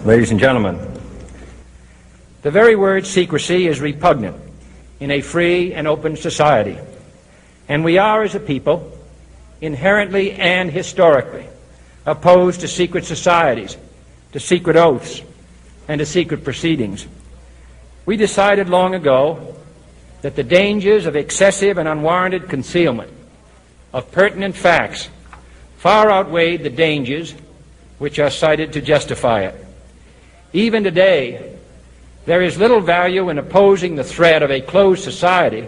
Ladies and gentlemen, the very word secrecy is repugnant in a free and open society, and we are, as a people, inherently and historically opposed to secret societies, to secret oaths, and to secret proceedings. We decided long ago that the dangers of excessive and unwarranted concealment of pertinent facts far outweighed the dangers which are cited to justify it. Even today, there is little value in opposing the threat of a closed society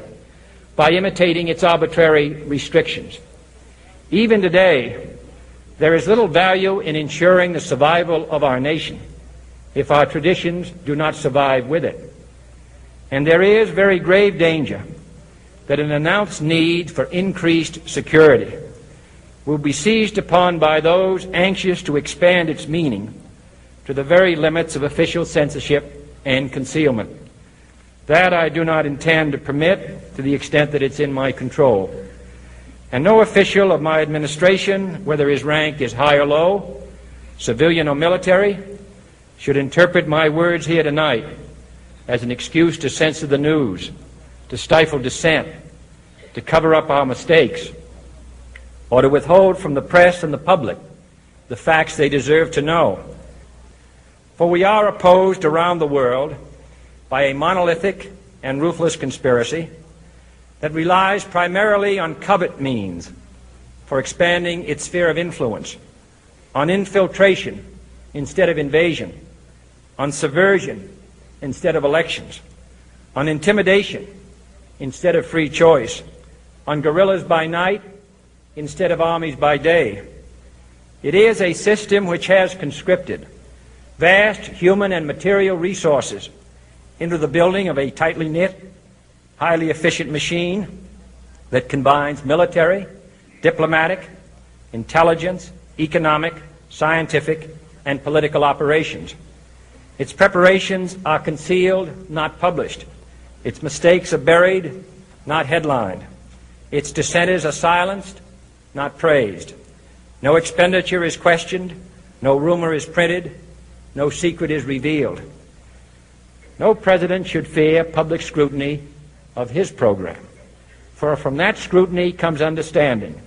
by imitating its arbitrary restrictions. Even today, there is little value in ensuring the survival of our nation if our traditions do not survive with it. And there is very grave danger that an announced need for increased security will be seized upon by those anxious to expand its meaning to the very limits of official censorship and concealment. That I do not intend to permit to the extent that it's in my control. And no official of my administration, whether his rank is high or low, civilian or military, should interpret my words here tonight as an excuse to censor the news, to stifle dissent, to cover up our mistakes, or to withhold from the press and the public the facts they deserve to know. For we are opposed around the world by a monolithic and ruthless conspiracy that relies primarily on covert means for expanding its sphere of influence, on infiltration instead of invasion, on subversion instead of elections, on intimidation instead of free choice, on guerrillas by night instead of armies by day. It is a system which has conscripted vast human and material resources into the building of a tightly knit, highly efficient machine that combines military, diplomatic, intelligence, economic, scientific, and political operations. Its preparations are concealed, not published. Its mistakes are buried, not headlined. Its dissenters are silenced, not praised. No expenditure is questioned, no rumor is printed, no secret is revealed. No president should fear public scrutiny of his program, for from that scrutiny comes understanding,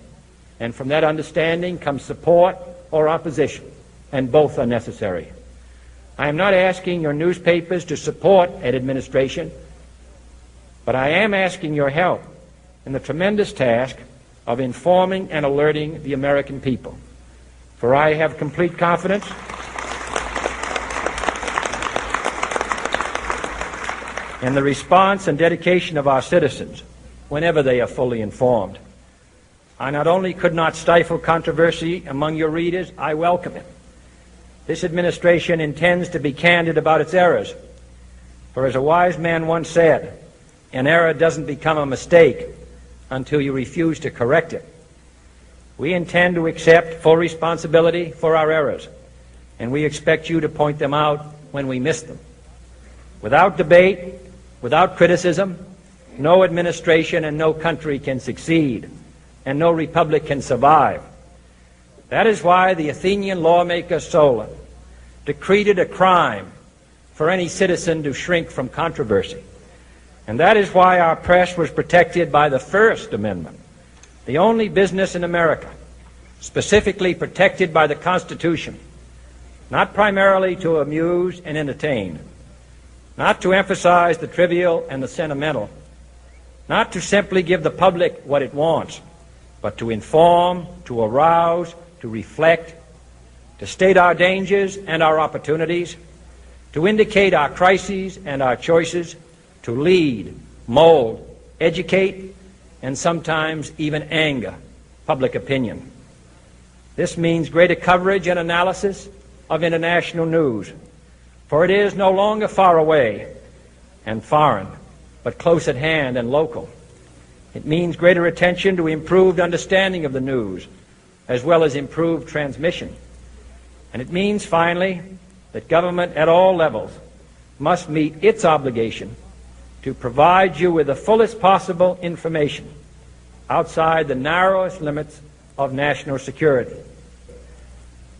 and from that understanding comes support or opposition, and both are necessary. I am not asking your newspapers to support an administration, but I am asking your help in the tremendous task of informing and alerting the American people. For I have complete confidence in the response and dedication of our citizens whenever they are fully informed. I not only could not stifle controversy among your readers, I welcome it. This administration intends to be candid about its errors. For as a wise man once said, an error doesn't become a mistake until you refuse to correct it. We intend to accept full responsibility for our errors, and we expect you to point them out when we miss them. Without debate, without criticism, no administration and no country can succeed, and no republic can survive. That is why the Athenian lawmaker Solon decreed it a crime for any citizen to shrink from controversy. And that is why our press was protected by the First Amendment, the only business in America specifically protected by the Constitution, not primarily to amuse and entertain, not to emphasize the trivial and the sentimental, not to simply give the public what it wants, but to inform, to arouse, to reflect, to state our dangers and our opportunities, to indicate our crises and our choices, to lead, mold, educate, and sometimes even anger public opinion. This means greater coverage and analysis of international news, for it is no longer far away and foreign, but close at hand and local. It means greater attention to improved understanding of the news, as well as improved transmission. And it means, finally, that government at all levels must meet its obligation to provide you with the fullest possible information outside the narrowest limits of national security.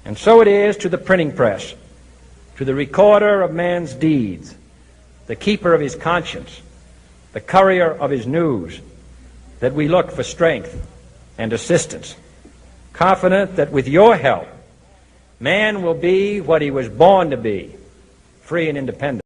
And so it is to the printing press, to the recorder of man's deeds, the keeper of his conscience, the courier of his news, that we look for strength and assistance, confident that with your help, man will be what he was born to be, free and independent.